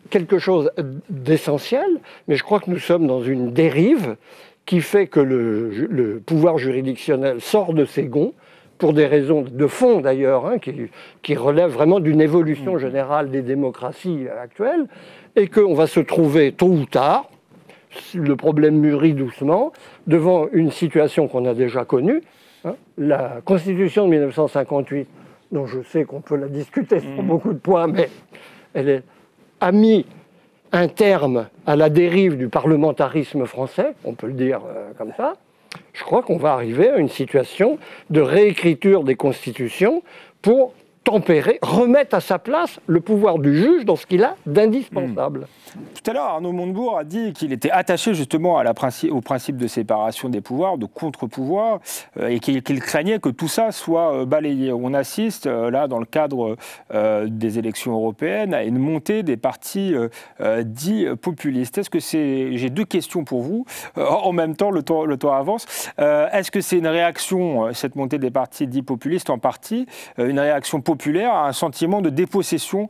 quelque chose d'essentiel, mais je crois que nous sommes dans une dérive qui fait que le pouvoir juridictionnel sort de ses gonds, pour des raisons de fond d'ailleurs, qui relèvent vraiment d'une évolution générale des démocraties actuelles, et qu'on va se trouver tôt ou tard, le problème mûrit doucement, devant une situation qu'on a déjà connue. La Constitution de 1958, dont je sais qu'on peut la discuter sur beaucoup de points, mais elle a mis un terme à la dérive du parlementarisme français, on peut le dire comme ça. Je crois qu'on va arriver à une situation de réécriture des constitutions pour tempérer, remettre à sa place le pouvoir du juge dans ce qu'il a d'indispensable. Tout à l'heure, Arnaud Montebourg a dit qu'il était attaché justement au principe de séparation des pouvoirs, de contre-pouvoir, et qu'il craignait que tout ça soit balayé. On assiste, là, dans le cadre des élections européennes, à une montée des partis dits populistes. Est-ce que c'est... J'ai deux questions pour vous. En même temps, le temps avance. Est-ce que c'est une réaction, cette montée des partis dits populistes, en partie, une réaction populaire à un sentiment de dépossession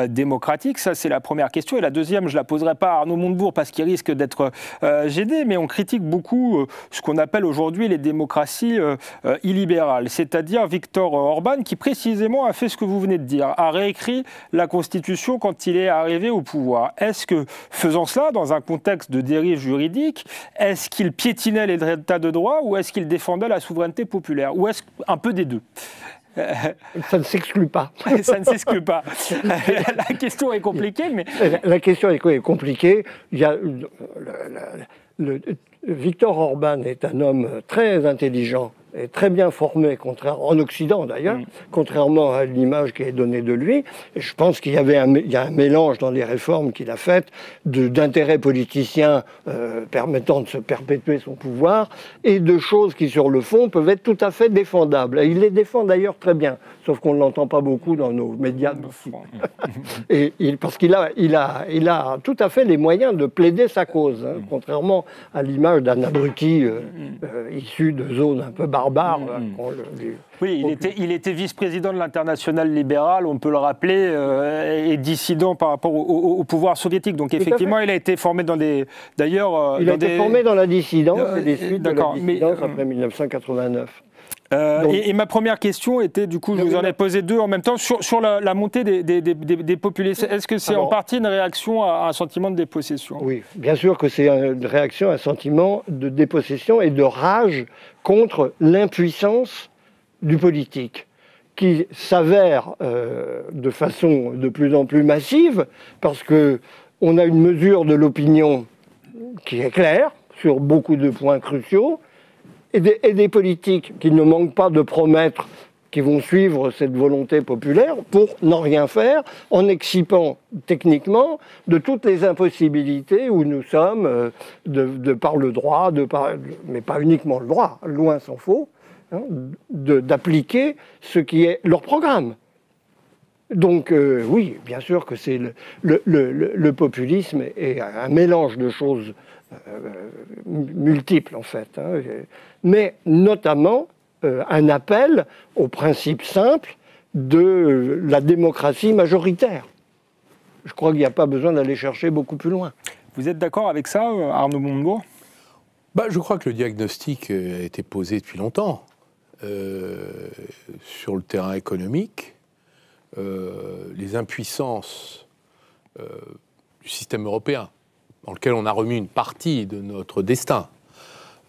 démocratique? Ça, c'est la première question. Et la deuxième, je ne la poserai pas à Arnaud Montebourg parce qu'il risque d'être gêné, mais on critique beaucoup ce qu'on appelle aujourd'hui les démocraties illibérales, c'est-à-dire Viktor Orban qui précisément a fait ce que vous venez de dire, a réécrit la Constitution quand il est arrivé au pouvoir. Est-ce que, faisant cela dans un contexte de dérive juridique, est-ce qu'il piétinait les états de droit ou est-ce qu'il défendait la souveraineté populaire? Ou est-ce un peu des deux? Ça ne s'exclut pas. Ça ne s'exclut pas. La question est compliquée, mais... La question est compliquée. Il y a Viktor Orban est un homme très intelligent et très bien formé, en Occident d'ailleurs, contrairement à l'image qui est donnée de lui. Et je pense qu'il y a un mélange dans les réformes qu'il a faites d'intérêts politiciens permettant de se perpétuer son pouvoir et de choses qui, sur le fond, peuvent être tout à fait défendables. Et il les défend d'ailleurs très bien, sauf qu'on ne l'entend pas beaucoup dans nos médias. Parce qu'il a tout à fait les moyens de plaider sa cause, contrairement à l'image d'un abruti issu de zones un peu barbares. Oui, il était vice-président de l'Internationale libérale, on peut le rappeler, et dissident par rapport au pouvoir soviétique. Donc effectivement, il a été formé dans des... D'ailleurs, il a été formé dans la dissidence et des suites de la dissidence après 1989. Et ma première question était, du coup, je vous en ai posé deux en même temps, sur la montée des populistes. Est-ce que c'est en partie une réaction à un sentiment de dépossession? Oui, bien sûr que c'est une réaction à un sentiment de dépossession et de rage contre l'impuissance du politique, qui s'avère de façon de plus en plus massive, parce qu'on a une mesure de l'opinion qui est claire sur beaucoup de points cruciaux, et des politiques qui ne manquent pas de promettre qui vont suivre cette volonté populaire pour n'en rien faire, en excipant techniquement de toutes les impossibilités où nous sommes, de par le droit, mais pas uniquement le droit, loin s'en faut, d'appliquer ce qui est leur programme. Donc oui, bien sûr que c'est le populisme est un mélange de choses multiples en fait, mais notamment un appel au principe simple de la démocratie majoritaire. Je crois qu'il n'y a pas besoin d'aller chercher beaucoup plus loin. Vous êtes d'accord avec ça, Arnaud Montebourg? Je crois que le diagnostic a été posé depuis longtemps. Sur le terrain économique, les impuissances du système européen, dans lequel on a remis une partie de notre destin.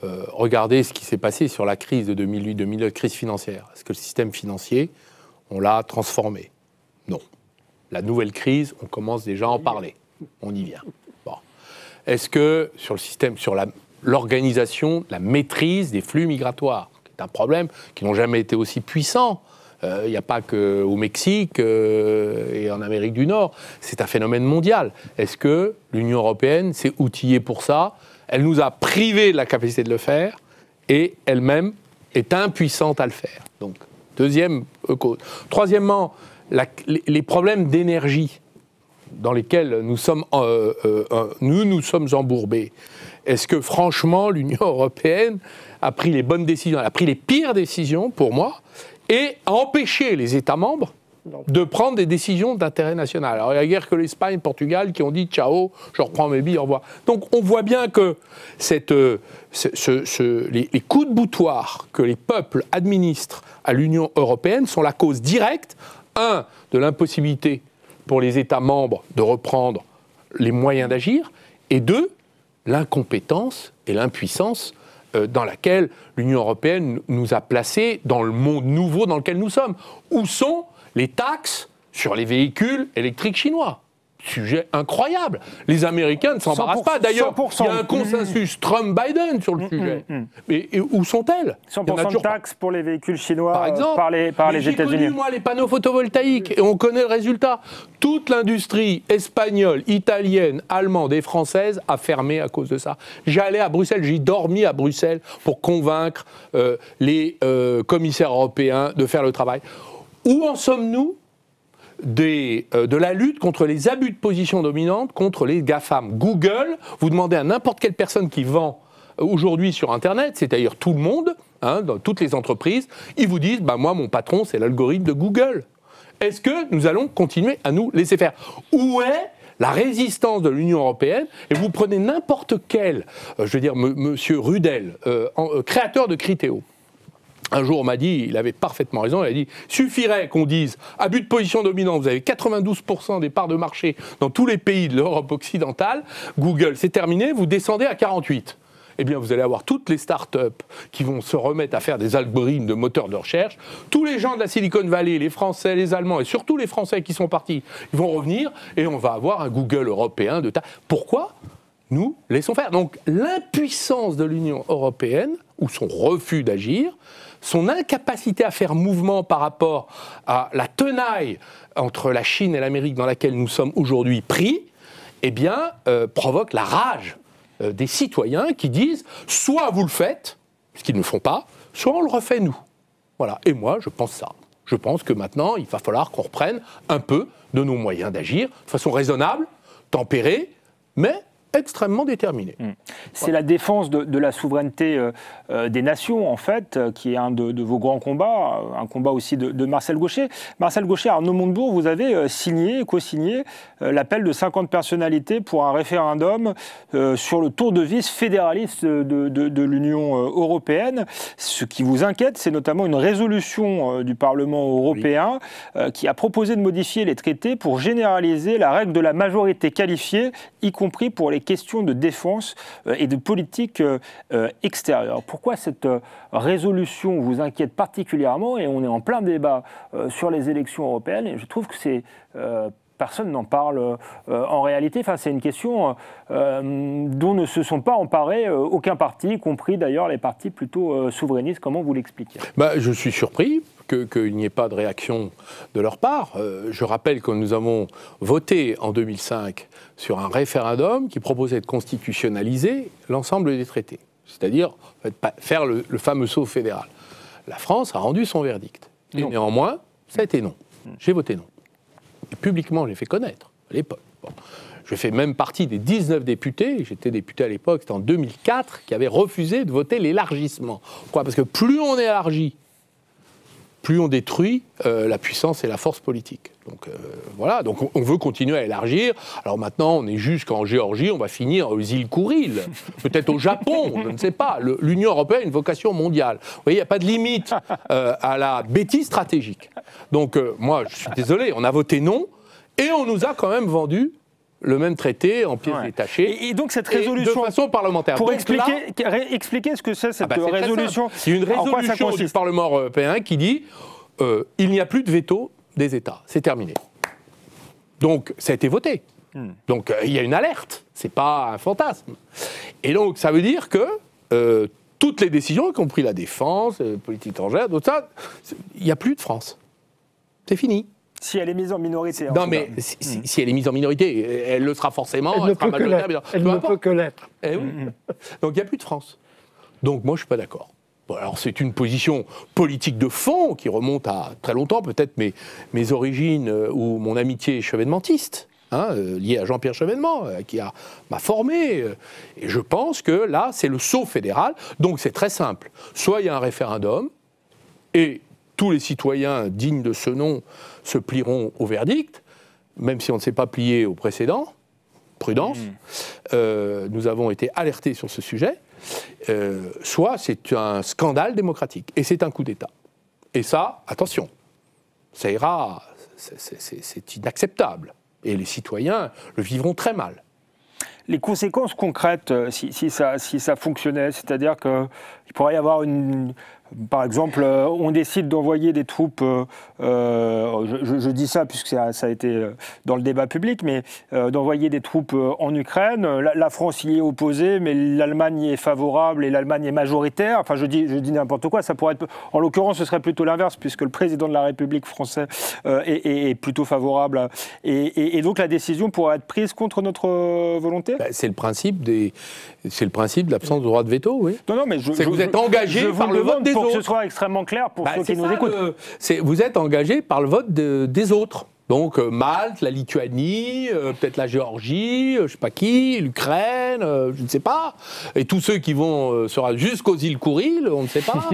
Regardez ce qui s'est passé sur la crise de 2008-2009, crise financière. Est-ce que le système financier, on l'a transformé? Non. La nouvelle crise, on commence déjà à en parler. On y vient. Bon. Est-ce que sur le système, sur l'organisation, la maîtrise des flux migratoires, qui est un problème qui n'ont jamais été aussi puissants, il n'y a pas qu'au Mexique et en Amérique du Nord, c'est un phénomène mondial. Est-ce que l'Union européenne s'est outillée pour ça? Elle nous a privés de la capacité de le faire et elle-même est impuissante à le faire. Donc, deuxième cause. Troisièmement, les problèmes d'énergie dans lesquels nous sommes embourbés. Est-ce que, franchement, l'Union européenne a pris les bonnes décisions? Elle a pris les pires décisions, pour moi, et a empêché les États membres de prendre des décisions d'intérêt national. Alors, il n'y a guère que l'Espagne et le Portugal qui ont dit « ciao, je reprends mes billes, au revoir ». Donc, on voit bien que les coups de boutoir que les peuples administrent à l'Union européenne sont la cause directe, de l'impossibilité pour les États membres de reprendre les moyens d'agir, et l'incompétence et l'impuissance dans laquelle l'Union européenne nous a placés dans le monde nouveau dans lequel nous sommes. Où sont les taxes sur les véhicules électriques chinois? Sujet incroyable. Les Américains ne s'embarrassent pas. D'ailleurs, il y a un consensus Trump-Biden sur le sujet. Mais où sont-elles? 100% de taxes pour les véhicules chinois par exemple, par les États-Unis. J'ai connu, moi, les panneaux photovoltaïques, et on connaît le résultat. Toute l'industrie espagnole, italienne, allemande et française a fermé à cause de ça. J'allais à Bruxelles, j'ai dormi à Bruxelles pour convaincre les commissaires européens de faire le travail. Où en sommes-nous de la lutte contre les abus de position dominante contre les GAFAM? Google, vous demandez à n'importe quelle personne qui vend aujourd'hui sur Internet, c'est-à-dire tout le monde, dans toutes les entreprises, ils vous disent moi, mon patron, c'est l'algorithme de Google. Est-ce que nous allons continuer à nous laisser faire? Où est la résistance de l'Union européenne? Et vous prenez n'importe quel, monsieur Rudel, créateur de Criteo. Un jour, on m'a dit, il avait parfaitement raison, il a dit « Suffirait qu'on dise abus de position dominante, vous avez 92% des parts de marché dans tous les pays de l'Europe occidentale, Google, c'est terminé, vous descendez à 48%. » Eh bien, vous allez avoir toutes les start-up qui vont se remettre à faire des algorithmes de moteurs de recherche. Tous les gens de la Silicon Valley, les Français, les Allemands, et surtout les Français qui sont partis, ils vont revenir et on va avoir un Google européen de taille. Pourquoi nous laissons faire? Donc, l'impuissance de l'Union européenne, ou son refus d'agir, son incapacité à faire mouvement par rapport à la tenaille entre la Chine et l'Amérique dans laquelle nous sommes aujourd'hui pris, provoque la rage des citoyens qui disent soit vous le faites, ce qu'ils ne font pas, soit on le refait nous. Voilà. Et moi, je pense ça. Je pense que maintenant, il va falloir qu'on reprenne un peu de nos moyens d'agir de façon raisonnable, tempérée, mais extrêmement déterminé. C'est la défense de la souveraineté des nations, en fait, qui est un de vos grands combats, un combat aussi de Marcel Gauchet. Marcel Gauchet, à Arnaud Montebourg, vous avez co-signé l'appel de 50 personnalités pour un référendum sur le tour de vis fédéraliste de l'Union européenne. Ce qui vous inquiète, c'est notamment une résolution du Parlement européen qui a proposé de modifier les traités pour généraliser la règle de la majorité qualifiée, y compris pour les questions de défense et de politique extérieure. Pourquoi cette résolution vous inquiète particulièrement? Et on est en plein débat sur les élections européennes, et je trouve que c'est... personne n'en parle en réalité. Enfin, c'est une question dont ne se sont pas emparés aucun parti, y compris d'ailleurs les partis plutôt souverainistes. Comment vous l'expliquez? Je suis surpris qu'il n'y ait pas de réaction de leur part. Je rappelle que nous avons voté en 2005 sur un référendum qui proposait de constitutionnaliser l'ensemble des traités, c'est-à-dire faire le fameux saut fédéral. La France a rendu son verdict. Et néanmoins, ça a été non. J'ai voté non. Et publiquement, je l'ai fait connaître à l'époque. Bon. Je fais même partie des 19 députés, j'étais député à l'époque, c'était en 2004, qui avaient refusé de voter l'élargissement. Pourquoi? Parce que plus on élargit, plus on détruit la puissance et la force politique. Donc voilà, donc on veut continuer à élargir. Alors maintenant, on est jusqu'en Géorgie, on va finir aux îles Kouriles, peut-être au Japon, je ne sais pas. L'Union européenne a une vocation mondiale. Vous voyez, il n'y a pas de limite à la bêtise stratégique. Donc moi, je suis désolé, on a voté non, et on nous a quand même vendu le même traité en pièces détachées. Et donc cette résolution... de façon parlementaire. Pour donc expliquer ce que c'est cette résolution... Il y a une résolution du Parlement européen qui dit il n'y a plus de veto des États. C'est terminé. Donc ça a été voté. Donc il y a une alerte. C'est pas un fantasme. Et donc ça veut dire que toutes les décisions, y compris la défense, politique étrangère, tout ça, il n'y a plus de France. C'est fini. Si elle est mise en minorité. Non, mais si elle est mise en minorité, elle le sera forcément. Elle ne peut que l'être. Eh oui. Donc il n'y a plus de France. Donc moi, je ne suis pas d'accord. Bon, alors c'est une position politique de fond qui remonte à très longtemps, peut-être mes origines ou mon amitié chevènementiste, liée à Jean-Pierre Chevènement, qui m'a formé. Et je pense que là, c'est le sceau fédéral. Donc c'est très simple. Soit il y a un référendum, et tous les citoyens dignes de ce nom se plieront au verdict, même si on ne s'est pas plié au précédent. Prudence. Nous avons été alertés sur ce sujet. Soit c'est un scandale démocratique, et c'est un coup d'État. Et ça, attention, ça ira, c'est inacceptable. Et les citoyens le vivront très mal. Les conséquences concrètes, si ça fonctionnait, c'est-à-dire qu'il pourrait y avoir par exemple, on décide d'envoyer des troupes, je dis ça puisque ça a été dans le débat public, mais d'envoyer des troupes en Ukraine. La France y est opposée, mais l'Allemagne y est favorable et l'Allemagne est majoritaire. Enfin, je dis n'importe quoi. Ça pourrait être, en l'occurrence, ce serait plutôt l'inverse, puisque le président de la République française est plutôt favorable. Et donc, la décision pourrait être prise contre notre volonté. C'est le principe de l'absence de droit de veto, oui. Non, mais vous êtes engagé par le vote des autres. Pour que ce soit extrêmement clair pour ceux qui nous écoutent. Vous êtes engagé par le vote des autres. Donc Malte, la Lituanie, peut-être la Géorgie, je ne sais pas qui, l'Ukraine, je ne sais pas. Et tous ceux qui vont jusqu'aux îles Kouriles, on ne sait pas.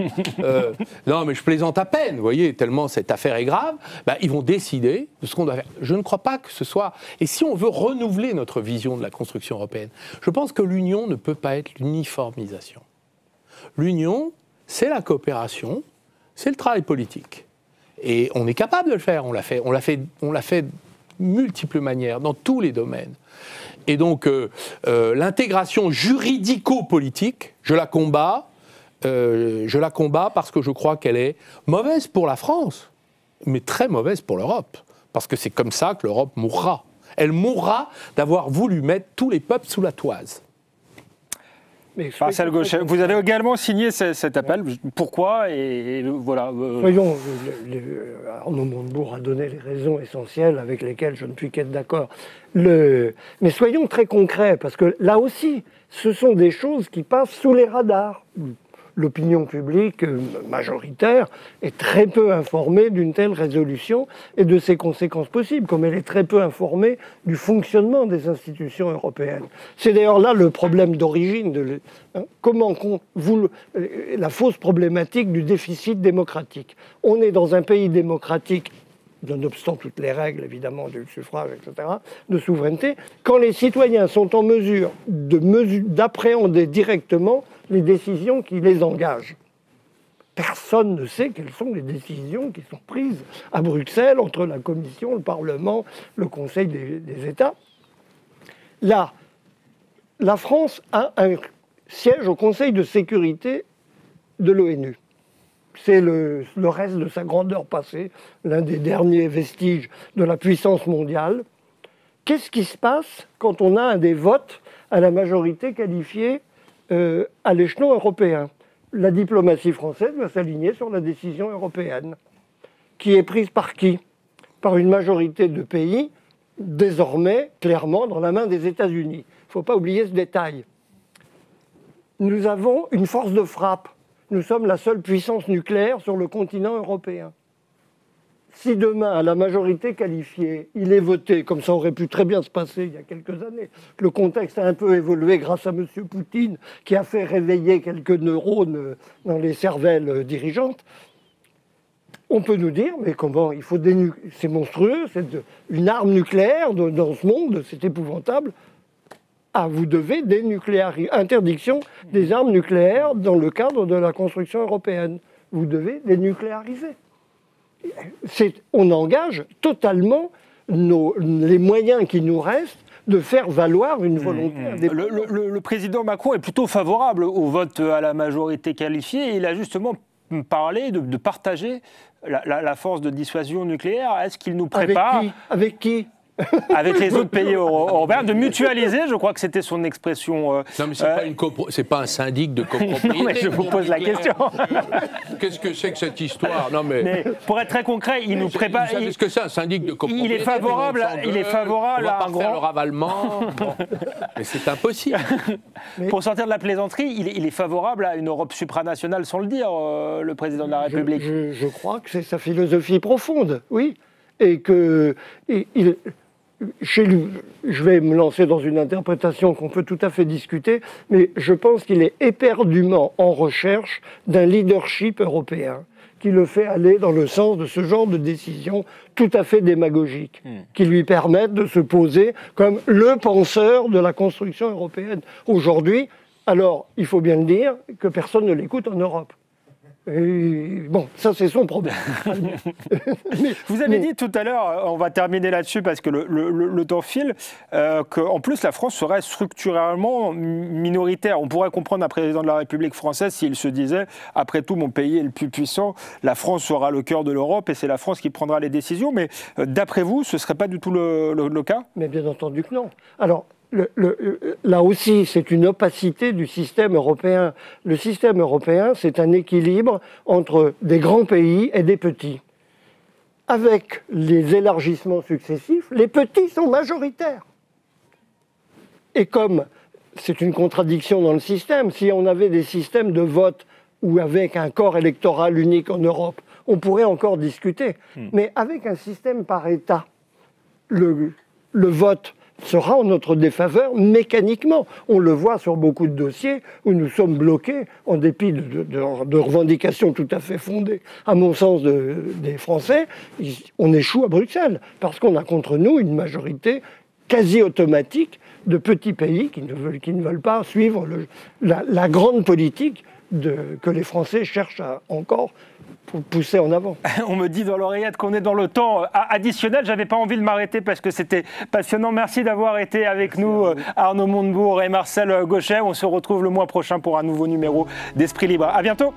Non, mais je plaisante à peine, vous voyez, tellement cette affaire est grave. Ils vont décider de ce qu'on doit faire. Je ne crois pas que ce soit... Et si on veut renouveler notre vision de la construction européenne, je pense que l'union ne peut pas être l'uniformisation. L'union, c'est la coopération, c'est le travail politique. Et on est capable de le faire, on l'a fait de multiples manières, dans tous les domaines. Et donc, l'intégration juridico-politique, je la combats parce que je crois qu'elle est mauvaise pour la France, mais très mauvaise pour l'Europe. Parce que c'est comme ça que l'Europe mourra. Elle mourra d'avoir voulu mettre tous les peuples sous la toise. Marcel Gauchet, vous avez également signé cet appel. Pourquoi et voilà. Voyons, Arnaud Montebourg a donné les raisons essentielles avec lesquelles je ne puis qu'être d'accord. Mais soyons très concrets, parce que là aussi, ce sont des choses qui passent sous les radars. L'opinion publique majoritaire est très peu informée d'une telle résolution et de ses conséquences possibles, comme elle est très peu informée du fonctionnement des institutions européennes. C'est d'ailleurs là le problème d'origine, la fausse problématique du déficit démocratique. On est dans un pays démocratique, nonobstant toutes les règles, évidemment, du suffrage, etc., de souveraineté, quand les citoyens sont en mesure d'appréhender directement les décisions qui les engagent. Personne ne sait quelles sont les décisions qui sont prises à Bruxelles entre la Commission, le Parlement, le Conseil des États. Là, la France a un siège au Conseil de sécurité de l'ONU. C'est le reste de sa grandeur passée, l'un des derniers vestiges de la puissance mondiale. Qu'est-ce qui se passe quand on a des votes à la majorité qualifiée à l'échelon européen? La diplomatie française va s'aligner sur la décision européenne, qui est prise par qui? Par une majorité de pays, désormais clairement dans la main des États-Unis. Il ne faut pas oublier ce détail. Nous avons une force de frappe. Nous sommes la seule puissance nucléaire sur le continent européen. Si demain, à la majorité qualifiée, il est voté, comme ça aurait pu très bien se passer il y a quelques années, le contexte a un peu évolué grâce à M. Poutine, qui a fait réveiller quelques neurones dans les cervelles dirigeantes, on peut nous dire, mais comment, il faut c'est monstrueux, c'est une arme nucléaire dans ce monde, c'est épouvantable. Ah, vous devez interdiction des armes nucléaires dans le cadre de la construction européenne. Vous devez dénucléariser. On engage totalement les moyens qui nous restent de faire valoir une volonté indépendante. Le président Macron est plutôt favorable au vote à la majorité qualifiée. Il a justement parlé de partager la force de dissuasion nucléaire. Est-ce qu'il nous prépare... Avec qui avec les autres pays européens, de mutualiser, je crois que c'était son expression. Non, mais c'est pas un syndic de copropriété. Non, mais je vous pose la question. Qu'est-ce que c'est que cette histoire? Non, mais pour être très concret, il nous prépare. Vous savez ce que c'est un syndic de copropriété? Il est favorable à un grand. Faire le ravalement. Bon. Mais c'est impossible. Pour sortir de la plaisanterie, il est favorable à une Europe supranationale, sans le dire, le président de la République. Je crois que c'est sa philosophie profonde, oui. Et que chez lui, je vais me lancer dans une interprétation qu'on peut tout à fait discuter, mais je pense qu'il est éperdument en recherche d'un leadership européen qui le fait aller dans le sens de ce genre de décision tout à fait démagogique, qui lui permettent de se poser comme le penseur de la construction européenne. Aujourd'hui, alors, il faut bien le dire, que personne ne l'écoute en Europe. Et bon, ça c'est son problème. Vous avez dit tout à l'heure, on va terminer là-dessus parce que le temps file, qu'en plus la France serait structurellement minoritaire. On pourrait comprendre un président de la République française s'il se disait, après tout mon pays est le plus puissant, la France sera le cœur de l'Europe et c'est la France qui prendra les décisions. Mais d'après vous, ce ne serait pas du tout le cas? Mais bien entendu que non. Alors, là aussi, c'est une opacité du système européen. Le système européen, c'est un équilibre entre des grands pays et des petits. Avec les élargissements successifs, les petits sont majoritaires. Et comme c'est une contradiction dans le système, si on avait des systèmes de vote ou avec un corps électoral unique en Europe, on pourrait encore discuter. Mais avec un système par État, le vote sera en notre défaveur mécaniquement. On le voit sur beaucoup de dossiers où nous sommes bloqués en dépit de revendications tout à fait fondées, à mon sens, des Français. On échoue à Bruxelles parce qu'on a contre nous une majorité quasi automatique de petits pays qui ne veulent pas suivre la grande politique que les Français cherchent encore pour pousser en avant. On me dit dans l'oreillette qu'on est dans le temps additionnel. J'avais pas envie de m'arrêter parce que c'était passionnant. Merci d'avoir été avec nous, Arnaud Montebourg et Marcel Gauchet. On se retrouve le mois prochain pour un nouveau numéro d'Esprit Libre. À bientôt.